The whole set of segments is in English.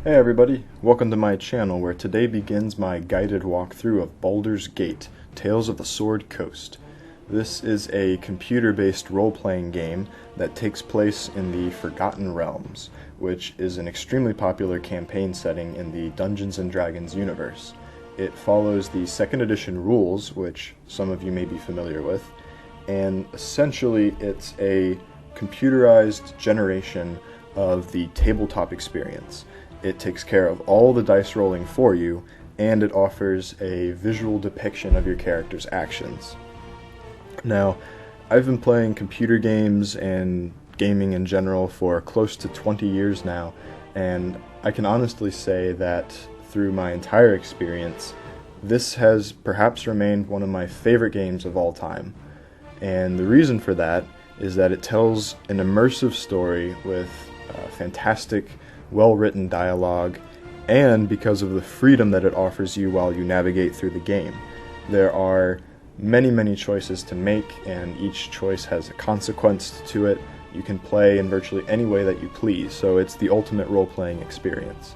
Hey everybody, welcome to my channel where today begins my guided walkthrough of Baldur's Gate, Tales of the Sword Coast. This is a computer-based role-playing game that takes place in the Forgotten Realms, which is an extremely popular campaign setting in the Dungeons & Dragons universe. It follows the 2nd edition rules, which some of you may be familiar with, and essentially it's a computerized generation of the tabletop experience. It takes care of all the dice rolling for you, and it offers a visual depiction of your character's actions. Now, I've been playing computer games and gaming in general for close to 20 years now, and I can honestly say that through my entire experience, this has perhaps remained one of my favorite games of all time. And the reason for that is that it tells an immersive story with fantastic, well-written dialogue, and because of the freedom that it offers you while you navigate through the game. There are many choices to make, and each choice has a consequence to it. You can play in virtually any way that you please, so it's the ultimate role-playing experience.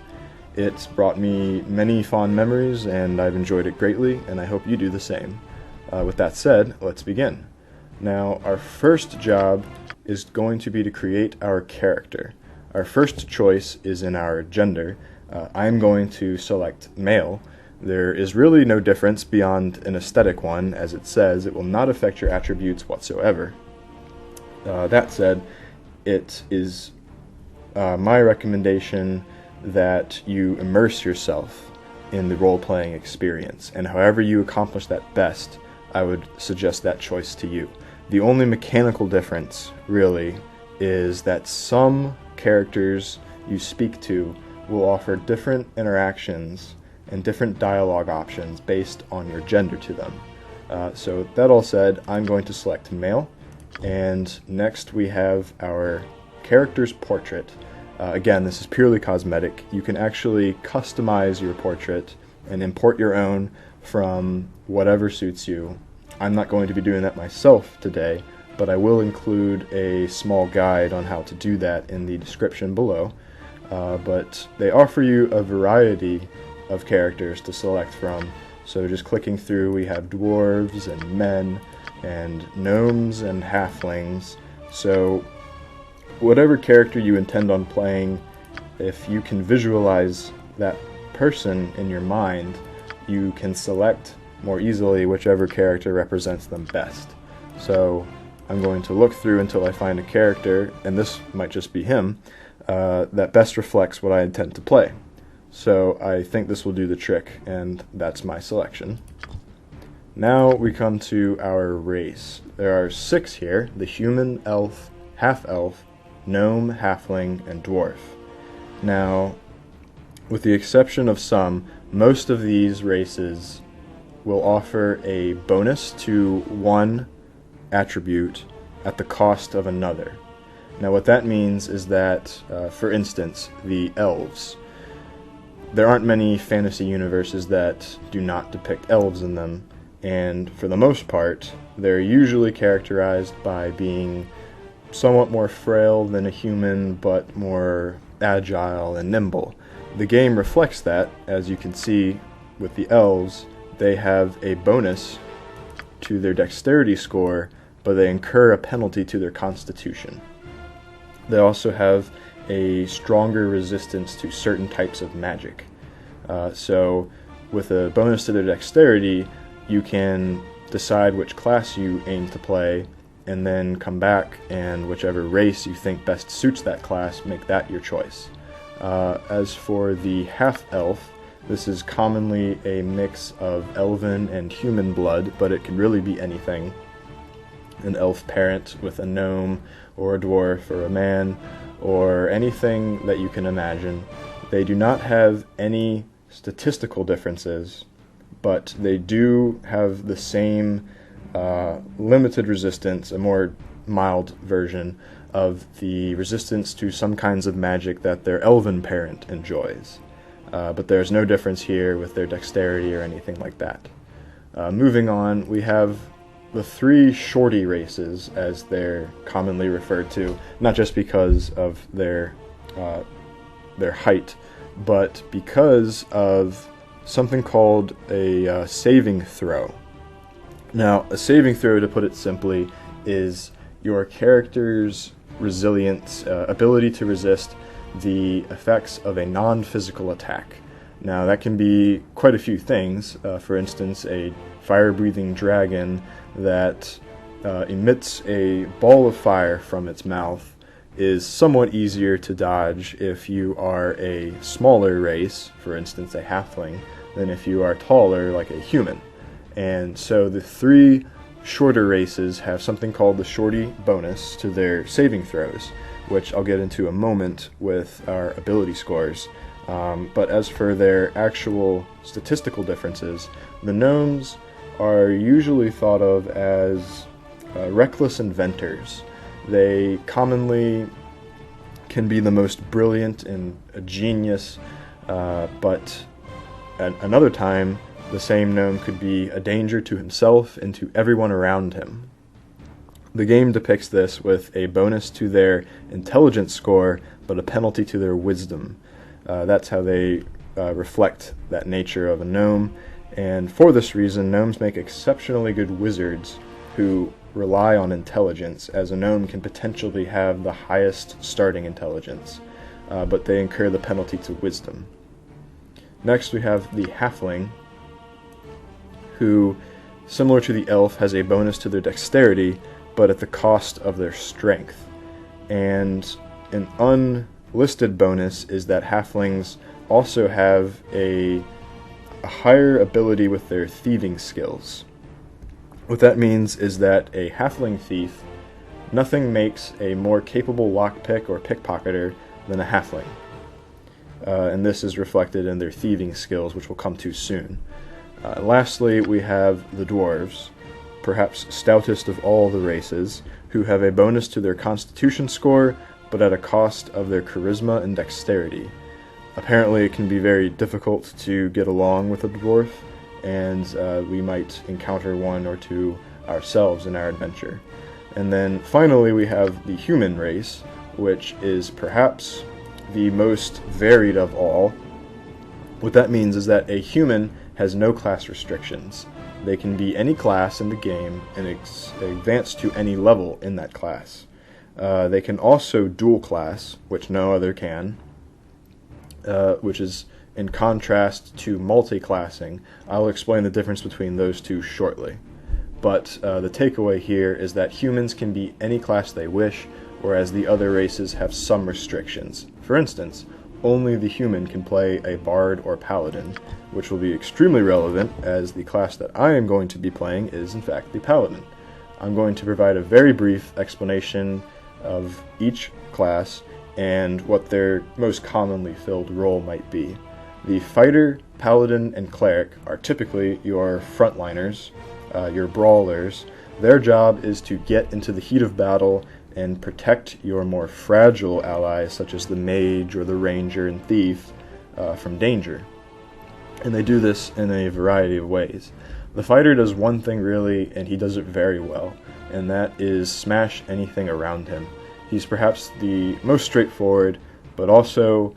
It's brought me many fond memories, and I've enjoyed it greatly, and I hope you do the same. With that said, let's begin. Now, our first job is going to be to create our character. Our first choice is in our gender. I'm going to select male. There is really no difference beyond an aesthetic one, as it says it will not affect your attributes whatsoever. That said, it is my recommendation that you immerse yourself in the role-playing experience, and however you accomplish that best, I would suggest that choice to you. The only mechanical difference, really, is that some characters you speak to will offer different interactions and different dialogue options based on your gender to them. So that all said, I'm going to select male, and next we have our character's portrait. Again, this is purely cosmetic. You can actually customize your portrait and import your own from whatever suits you. I'm not going to be doing that myself today, but I will include a small guide on how to do that in the description below. But they offer you a variety of characters to select from, so just clicking through, we have dwarves and men and gnomes and halflings. So whatever character you intend on playing, if you can visualize that person in your mind, you can select more easily whichever character represents them best. So I'm going to look through until I find a character, and this might just be him, that best reflects what I intend to play. So I think this will do the trick, and that's my selection. Now we come to our race. There are 6 here: the human, elf, half-elf, gnome, halfling, and dwarf. Now, with the exception of some, most of these races will offer a bonus to one attribute at the cost of another. Now what that means is that, for instance, the elves. There aren't many fantasy universes that do not depict elves in them, and for the most part, they're usually characterized by being somewhat more frail than a human, but more agile and nimble. The game reflects that. As you can see with the elves, they have a bonus to their dexterity score, but they incur a penalty to their constitution. They also have a stronger resistance to certain types of magic. So with a bonus to their dexterity, you can decide which class you aim to play, and then come back and whichever race you think best suits that class, make that your choice. As for the half-elf, this is commonly a mix of elven and human blood, but it can really be anything. An elf parent with a gnome, or a dwarf, or a man, or anything that you can imagine. They do not have any statistical differences, but they do have the same limited resistance, a more mild version of the resistance to some kinds of magic that their elven parent enjoys. But there's no difference here with their dexterity or anything like that. Moving on, we have the 3 shorty races, as they're commonly referred to, not just because of their height, but because of something called a saving throw. Now, a saving throw, to put it simply, is your character's resilience, ability to resist the effects of a non-physical attack. Now, that can be quite a few things. For instance, a fire-breathing dragon that emits a ball of fire from its mouth is somewhat easier to dodge if you are a smaller race, for instance a halfling, than if you are taller like a human. And so the three shorter races have something called the shorty bonus to their saving throws, which I'll get into a moment with our ability scores. But as for their actual statistical differences, the gnomes are usually thought of as reckless inventors. They commonly can be the most brilliant and a genius, but at another time, the same gnome could be a danger to himself and to everyone around him. The game depicts this with a bonus to their intelligence score, but a penalty to their wisdom. That's how they reflect that nature of a gnome, and for this reason, gnomes make exceptionally good wizards who rely on intelligence, as a gnome can potentially have the highest starting intelligence, but they incur the penalty to wisdom. Next we have the halfling, who, similar to the elf, has a bonus to their dexterity, but at the cost of their strength. And an unlisted bonus is that halflings also have a higher ability with their thieving skills. What that means is that a halfling thief, nothing makes a more capable lockpick or pickpocketer than a halfling. And this is reflected in their thieving skills, which we'll come to soon. Lastly, we have the dwarves, perhaps stoutest of all the races, who have a bonus to their constitution score, but at a cost of their charisma and dexterity. Apparently it can be very difficult to get along with a dwarf, and we might encounter one or two ourselves in our adventure. And then finally we have the human race, which is perhaps the most varied of all. What that means is that a human has no class restrictions. They can be any class in the game and advance to any level in that class. They can also dual class, which no other can, which is in contrast to multi-classing. I'll explain the difference between those two shortly. But the takeaway here is that humans can be any class they wish, whereas the other races have some restrictions. For instance, only the human can play a bard or paladin, which will be extremely relevant as the class that I am going to be playing is in fact the paladin. I'm going to provide a very brief explanation of each class and what their most commonly filled role might be. The fighter, paladin, and cleric are typically your frontliners, your brawlers. Their job is to get into the heat of battle and protect your more fragile allies, such as the mage or the ranger and thief, from danger. And they do this in a variety of ways. The fighter does one thing really, and he does it very well, and that is smash anything around him. He's perhaps the most straightforward, but also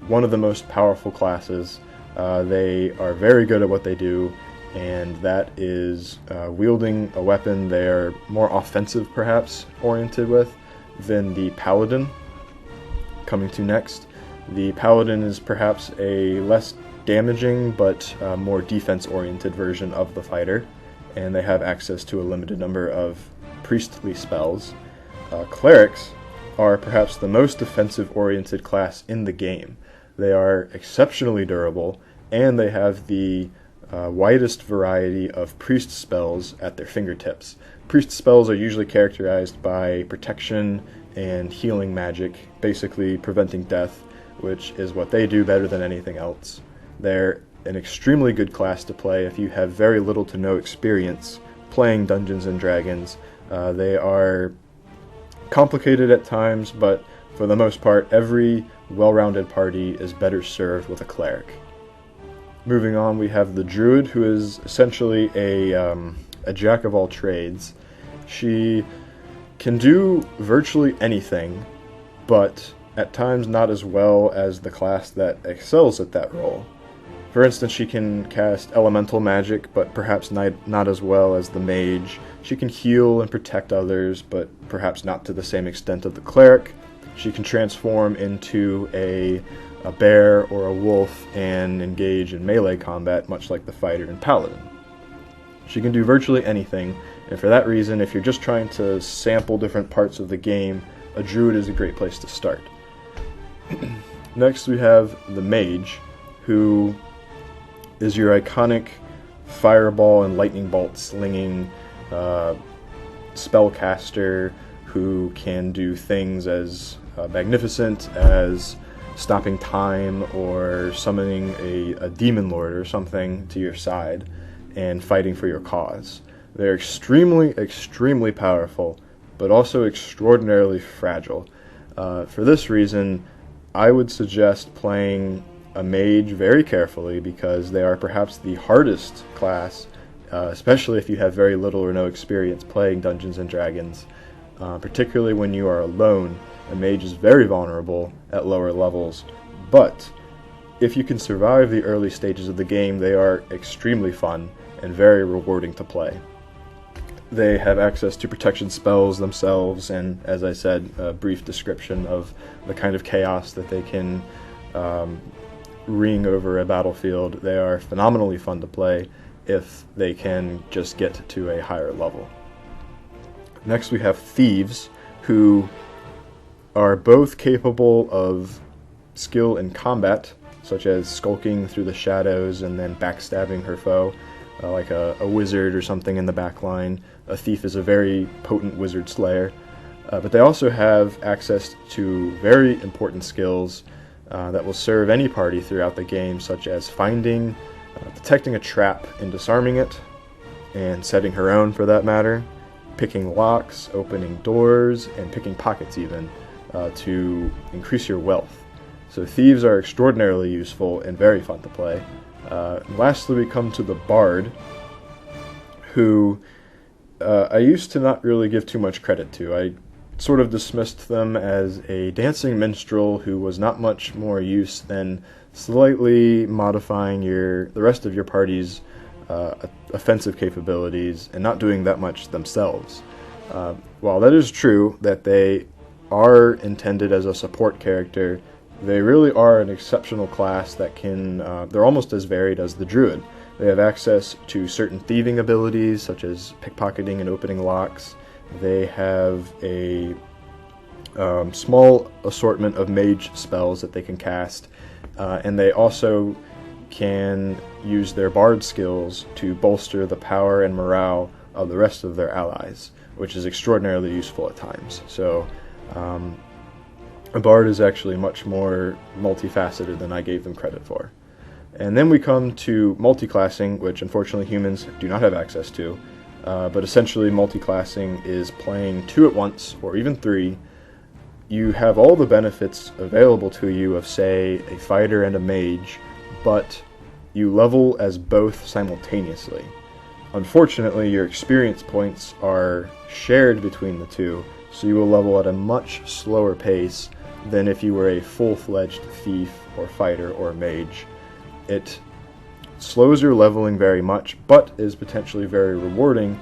one of the most powerful classes. They are very good at what they do, and that is wielding a weapon they are more offensive perhaps oriented with than the paladin. Coming to next, the paladin is perhaps a less damaging but more defense oriented version of the fighter, and they have access to a limited number of priestly spells. Clerics are perhaps the most defensive oriented class in the game. They are exceptionally durable, and they have the widest variety of priest spells at their fingertips. Priest spells are usually characterized by protection and healing magic, basically preventing death, which is what they do better than anything else. They're an extremely good class to play if you have very little to no experience playing Dungeons and Dragons. They are complicated at times, but for the most part, every well-rounded party is better served with a cleric. Moving on, we have the druid, who is essentially a jack of all trades. She can do virtually anything, but at times not as well as the class that excels at that role. For instance, she can cast elemental magic, but perhaps not as well as the mage. She can heal and protect others, but perhaps not to the same extent of the cleric. She can transform into a bear or a wolf and engage in melee combat, much like the fighter and paladin. She can do virtually anything, and for that reason, if you're just trying to sample different parts of the game, a druid is a great place to start. Next, we have the mage, who is your iconic fireball and lightning bolt slinging spellcaster who can do things as magnificent as stopping time or summoning a demon lord or something to your side and fighting for your cause. They're extremely powerful, but also extraordinarily fragile. For this reason, I would suggest playing a mage very carefully, because they are perhaps the hardest class, especially if you have very little or no experience playing Dungeons and Dragons. Particularly when you are alone, a mage is very vulnerable at lower levels, but if you can survive the early stages of the game, they are extremely fun and very rewarding to play. They have access to protection spells themselves, and as I said, a brief description of the kind of chaos that they can ring over a battlefield. They are phenomenally fun to play if they can just get to a higher level. Next we have thieves, who are both capable of skill in combat, such as skulking through the shadows and then backstabbing her foe, like a wizard or something in the back line. A thief is a very potent wizard slayer. But they also have access to very important skills that will serve any party throughout the game, such as finding, detecting a trap and disarming it, and setting her own for that matter, picking locks, opening doors, and picking pockets even, to increase your wealth. So thieves are extraordinarily useful and very fun to play. Lastly, we come to the bard, who I used to not really give too much credit to. I sort of dismissed them as a dancing minstrel who was not much more use than slightly modifying the rest of your party's offensive capabilities and not doing that much themselves. While that is true that they are intended as a support character, they really are an exceptional class that can, they're almost as varied as the druid. They have access to certain thieving abilities, such as pickpocketing and opening locks. They have a small assortment of mage spells that they can cast, and they also can use their bard skills to bolster the power and morale of the rest of their allies, which is extraordinarily useful at times. So a bard is actually much more multifaceted than I gave them credit for. And then we come to multiclassing, which unfortunately humans do not have access to. But essentially multiclassing is playing 2 at once, or even 3. You have all the benefits available to you of, say, a fighter and a mage, but you level as both simultaneously. Unfortunately, your experience points are shared between the two, so you will level at a much slower pace than if you were a full-fledged thief or fighter or mage. It slows your leveling very much, but is potentially very rewarding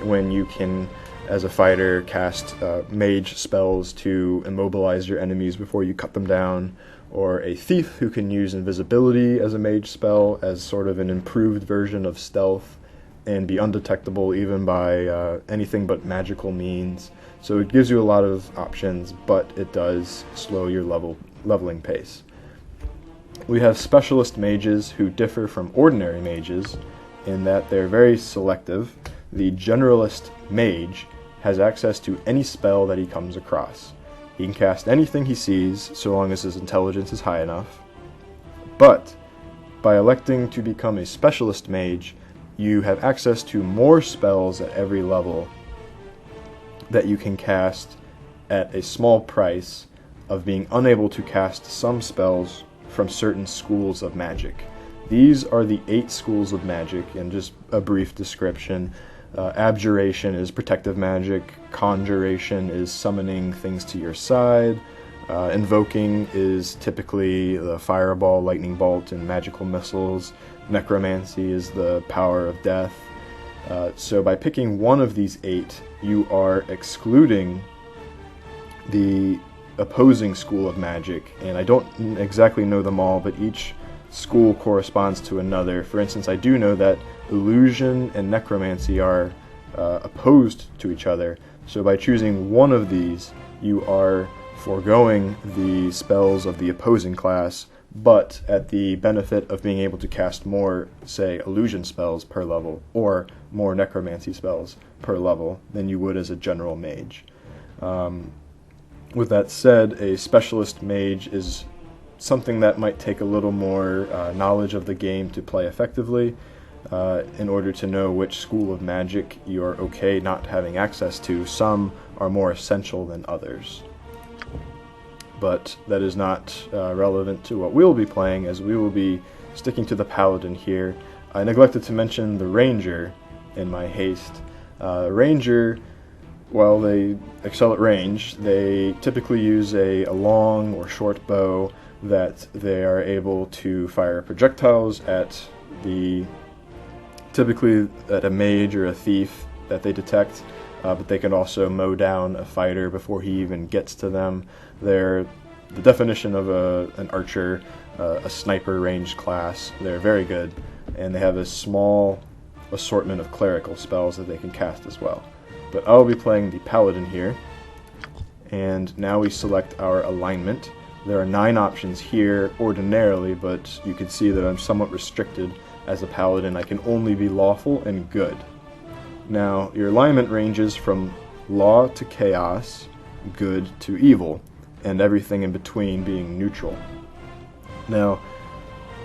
when you can, as a fighter, cast mage spells to immobilize your enemies before you cut them down, or a thief who can use invisibility as a mage spell as sort of an improved version of stealth and be undetectable even by anything but magical means. So it gives you a lot of options, but it does slow your leveling pace. We have specialist mages who differ from ordinary mages in that they're very selective. The generalist mage has access to any spell that he comes across. He can cast anything he sees, so long as his intelligence is high enough. But by electing to become a specialist mage, you have access to more spells at every level that you can cast at a small price of being unable to cast some spells from certain schools of magic. These are the 8 schools of magic, and just a brief description. Abjuration is protective magic, conjuration is summoning things to your side, Invoking is typically the fireball, lightning bolt, and magical missiles. Necromancy is the power of death. So by picking one of these 8, you are excluding the opposing school of magic, and I don't exactly know them all, but each school corresponds to another. For instance, I do know that illusion and necromancy are opposed to each other, so by choosing one of these, you are foregoing the spells of the opposing class, but at the benefit of being able to cast more, say, illusion spells per level, or more necromancy spells per level than you would as a general mage. With that said, a specialist mage is something that might take a little more knowledge of the game to play effectively, in order to know which school of magic you're okay not having access to. Some are more essential than others. But that is not relevant to what we'll be playing, as we will be sticking to the paladin here. I neglected to mention the ranger in my haste. Ranger, while they excel at range, they typically use a long or short bow that they are able to fire projectiles at typically at a mage or a thief that they detect, but they can also mow down a fighter before he even gets to them. They're the definition of an archer, a sniper range class. They're very good, and they have a small assortment of clerical spells that they can cast as well. But I'll be playing the paladin here, and now we select our alignment. There are 9 options here ordinarily, but you can see that I'm somewhat restricted. As a paladin, I can only be lawful and good. Now, your alignment ranges from law to chaos, good to evil, and everything in between being neutral. Now,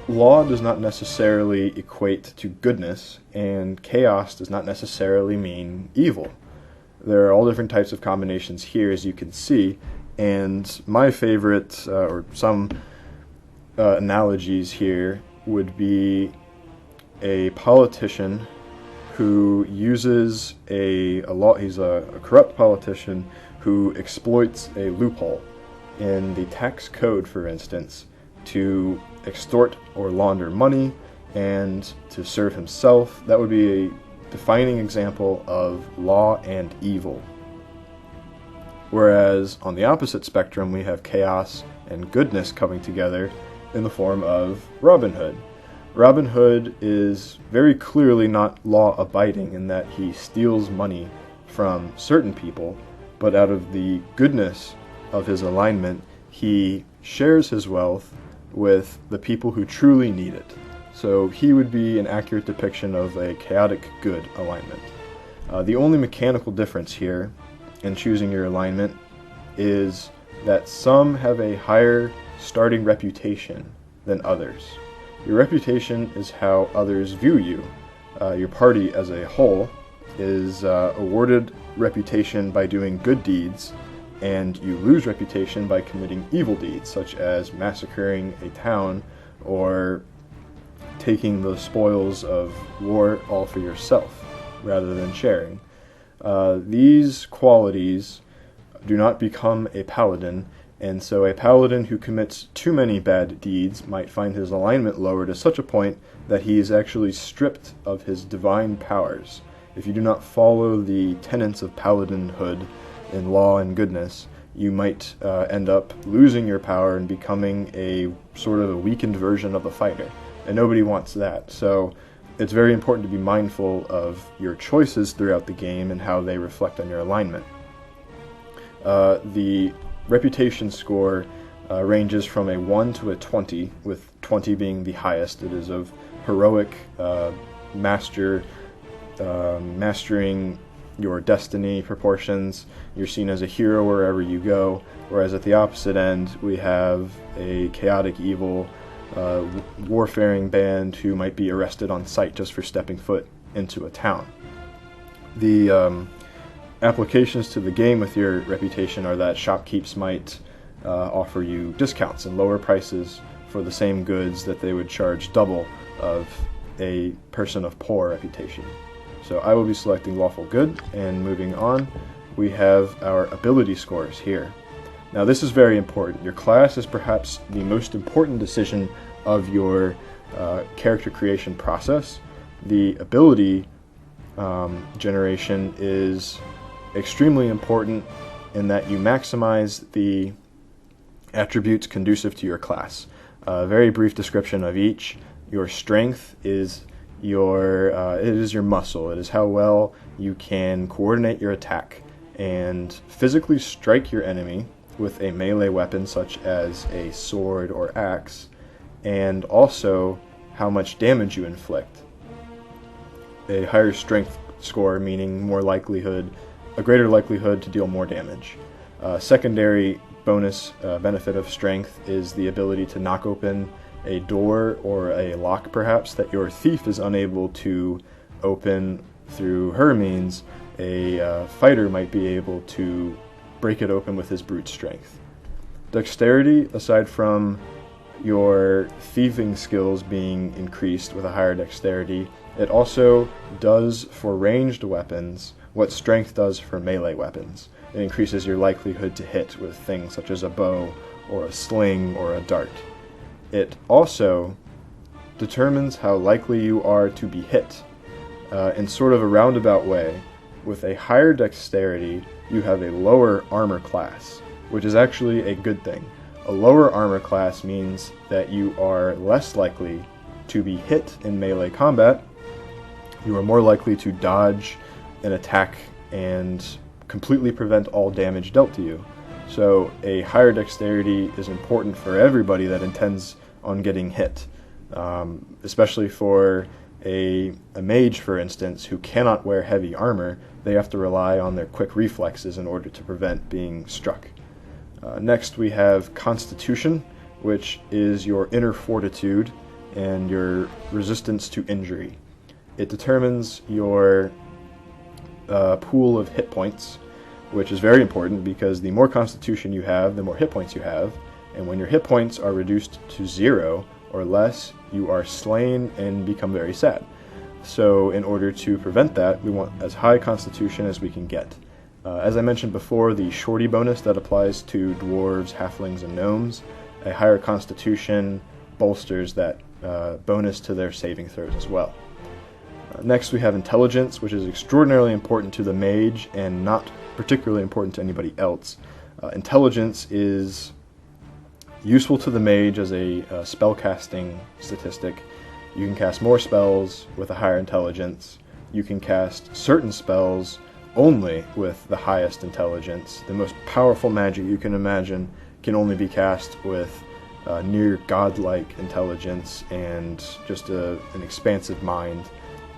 law does not necessarily equate to goodness, and chaos does not necessarily mean evil. There are all different types of combinations here, as you can see, and my favorite, or some analogies here, would be a politician who uses he's a corrupt politician who exploits a loophole in the tax code, for instance, to extort or launder money and to serve himself. That would be a defining example of law and evil. Whereas on the opposite spectrum, we have chaos and goodness coming together in the form of Robin Hood. Robin Hood is very clearly not law-abiding in that he steals money from certain people, but out of the goodness of his alignment, he shares his wealth with the people who truly need it. So he would be an accurate depiction of a chaotic good alignment. The only mechanical difference here in choosing your alignment is that some have a higher starting reputation than others. Your reputation is how others view you. Your party as a whole is awarded reputation by doing good deeds, and you lose reputation by committing evil deeds, such as massacring a town or taking the spoils of war all for yourself rather than sharing. These qualities do not become a paladin, and so a paladin who commits too many bad deeds might find his alignment lowered to such a point that he is actually stripped of his divine powers. If you do not follow the tenets of paladinhood in law and goodness, you might end up losing your power and becoming a sort of a weakened version of a fighter, and nobody wants that. So it's very important to be mindful of your choices throughout the game and how they reflect on your alignment. The reputation score ranges from a 1 to a 20, with 20 being the highest. It is of heroic mastering your destiny proportions. You're seen as a hero wherever you go, whereas at the opposite end we have a chaotic evil warfaring band who might be arrested on sight just for stepping foot into a town. The applications to the game with your reputation are that shopkeepers might offer you discounts and lower prices for the same goods that they would charge double of a person of poor reputation. So I will be selecting lawful good, and moving on, we have our ability scores here. Now this is very important. Your class is perhaps the most important decision of your character creation process. The ability generation is extremely important in that you maximize the attributes conducive to your class. A very brief description of each. Your strength is it is your muscle. It is how well you can coordinate your attack and physically strike your enemy with a melee weapon such as a sword or axe, and also how much damage you inflict. A higher strength score meaning a greater likelihood to deal more damage. Secondary bonus benefit of strength is the ability to knock open a door or a lock perhaps that your thief is unable to open through her means. A fighter might be able to break it open with his brute strength. Dexterity, aside from your thieving skills being increased with a higher dexterity, it also does for ranged weapons what strength does for melee weapons. It increases your likelihood to hit with things such as a bow or a sling or a dart. It also determines how likely you are to be hit in sort of a roundabout way. With a higher dexterity, you have a lower armor class, which is actually a good thing. A lower armor class means that you are less likely to be hit in melee combat. You are more likely to dodge an attack and completely prevent all damage dealt to you. So a higher dexterity is important for everybody that intends on getting hit, especially for a mage, for instance, who cannot wear heavy armor. They have to rely on their quick reflexes in order to prevent being struck. Next we have Constitution, which is your inner fortitude and your resistance to injury. It determines your pool of hit points, which is very important because the more Constitution you have, the more hit points you have, and when your hit points are reduced to 0 or less, you are slain and become very sad. So in order to prevent that, we want as high Constitution as we can get. As I mentioned before, the shorty bonus that applies to dwarves, halflings, and gnomes, a higher Constitution bolsters that bonus to their saving throws as well. Next we have Intelligence, which is extraordinarily important to the mage and not particularly important to anybody else. Intelligence is useful to the mage as a spellcasting statistic. You can cast more spells with a higher intelligence. You can cast certain spells only with the highest intelligence. The most powerful magic you can imagine can only be cast with near godlike intelligence and just an expansive mind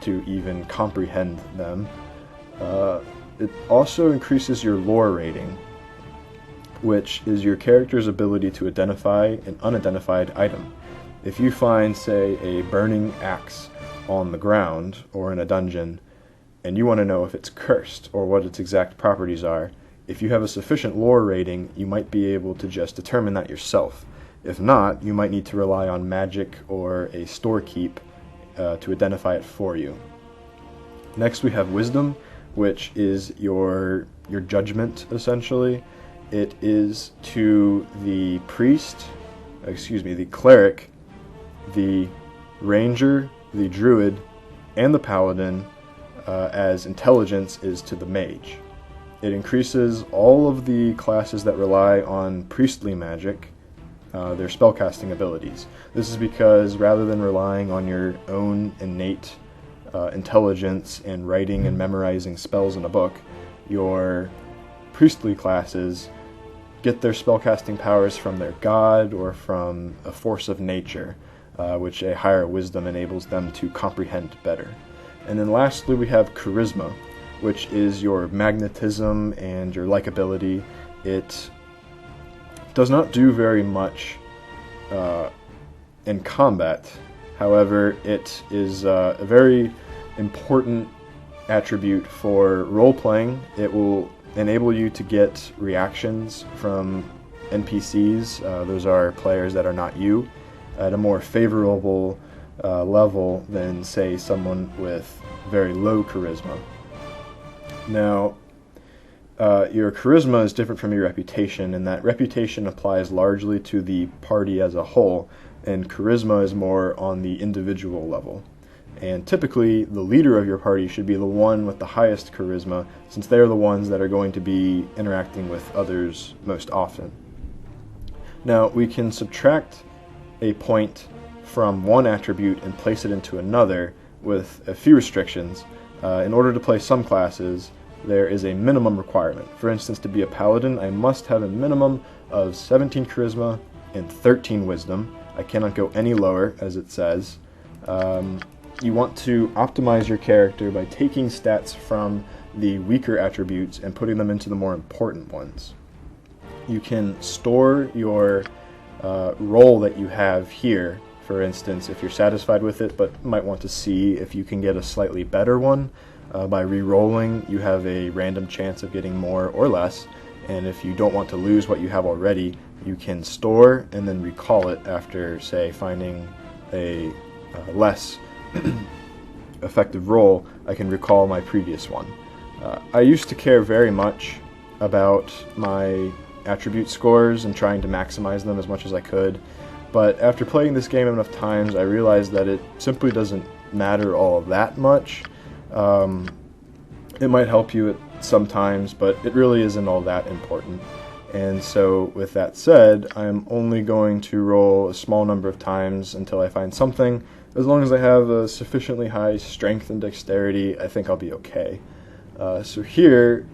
to even comprehend them. It also increases your lore rating, which is your character's ability to identify an unidentified item. If you find, say, a burning axe on the ground or in a dungeon, and you want to know if it's cursed or what its exact properties are, if you have a sufficient lore rating, you might be able to just determine that yourself. If not, you might need to rely on magic or a storekeep to identify it for you. Next we have Wisdom, which is your judgment, essentially. It is to the the cleric, the ranger, the druid, and the paladin, as intelligence is to the mage. It increases all of the classes that rely on priestly magic, their spellcasting abilities. This is because rather than relying on your own innate intelligence and writing and memorizing spells in a book, your priestly classes get their spellcasting powers from their god or from a force of nature, which a higher wisdom enables them to comprehend better. And then lastly we have Charisma, which is your magnetism and your likability. It does not do very much in combat. However, it is a very important attribute for role-playing. It will enable you to get reactions from NPCs, those are players that are not you, at a more favorable level than, say, someone with very low charisma. Now, your charisma is different from your reputation, and that reputation applies largely to the party as a whole, and charisma is more on the individual level. And typically, the leader of your party should be the one with the highest charisma, since they're the ones that are going to be interacting with others most often. Now, we can subtract a point from one attribute and place it into another with a few restrictions. In order to play some classes, there is a minimum requirement. For instance, to be a paladin, I must have a minimum of 17 charisma and 13 wisdom. I cannot go any lower, as it says. You want to optimize your character by taking stats from the weaker attributes and putting them into the more important ones. You can store your role that you have here, for instance, if you're satisfied with it but might want to see if you can get a slightly better one. By re-rolling, you have a random chance of getting more or less, and if you don't want to lose what you have already, you can store and then recall it after, say, finding a less effective roll. I can recall my previous one. I used to care very much about my attribute scores and trying to maximize them as much as I could, but after playing this game enough times, I realized that it simply doesn't matter all that much. It might help you at sometimes, but it really isn't all that important. And so, with that said, I'm only going to roll a small number of times until I find something. As long as I have a sufficiently high strength and dexterity, I think I'll be okay. So here,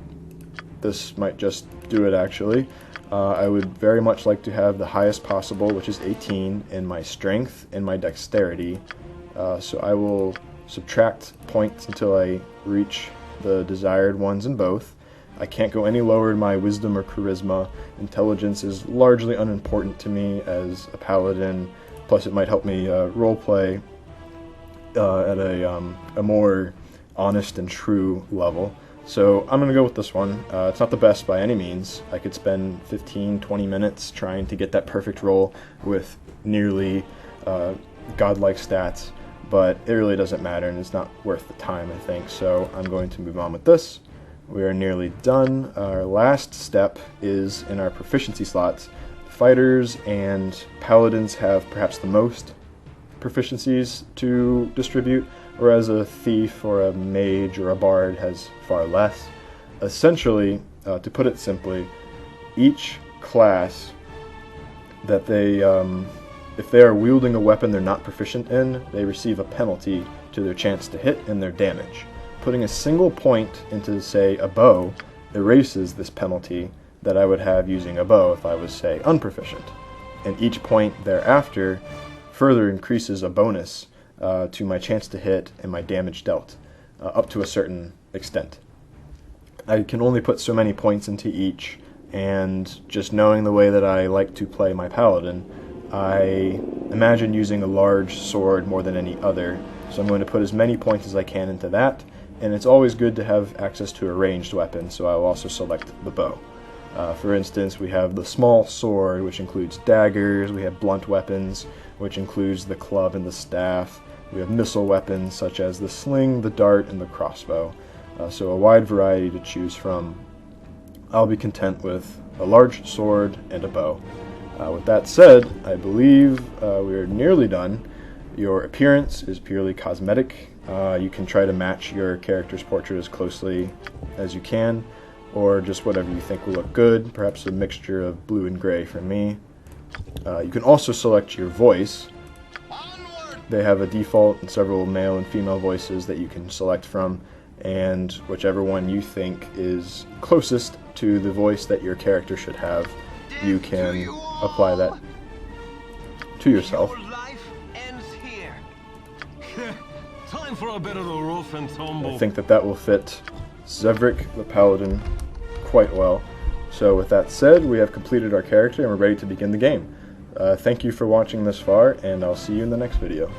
this might just do it actually. I would very much like to have the highest possible, which is 18, in my strength and my dexterity. So I will subtract points until I reach the desired ones in both. I can't go any lower in my wisdom or charisma. Intelligence is largely unimportant to me as a paladin, plus it might help me roleplay at a more honest and true level. So I'm going to go with this one. It's not the best by any means. I could spend 15-20 minutes trying to get that perfect roll with nearly godlike stats, but it really doesn't matter and it's not worth the time, I think. So I'm going to move on with this. We are nearly done. Our last step is in our proficiency slots. Fighters and paladins have perhaps the most proficiencies to distribute, whereas a thief or a mage or a bard has far less. Essentially, to put it simply, each class that they, if they are wielding a weapon they're not proficient in, they receive a penalty to their chance to hit and their damage. Putting a single point into, say, a bow erases this penalty that I would have using a bow if I was, say, unproficient. And each point thereafter further increases a bonus to my chance to hit and my damage dealt, up to a certain extent. I can only put so many points into each, and just knowing the way that I like to play my paladin, I imagine using a large sword more than any other, so I'm going to put as many points as I can into that, and it's always good to have access to a ranged weapon, so I will also select the bow. For instance, we have the small sword, which includes daggers, we have blunt weapons, which includes the club and the staff, we have missile weapons such as the sling, the dart, and the crossbow, so a wide variety to choose from. I'll be content with a large sword and a bow. With that said, I believe we are nearly done. Your appearance is purely cosmetic. You can try to match your character's portrait as closely as you can, or just whatever you think will look good, perhaps a mixture of blue and gray for me. You can also select your voice. They have a default and several male and female voices that you can select from, and whichever one you think is closest to the voice that your character should have, you can apply that to yourself. Your life ends here. Time for a bit of the rough and tumble. I think that will fit Zevrik the Paladin quite well. So with that said, we have completed our character and we're ready to begin the game. Thank you for watching this far, and I'll see you in the next video.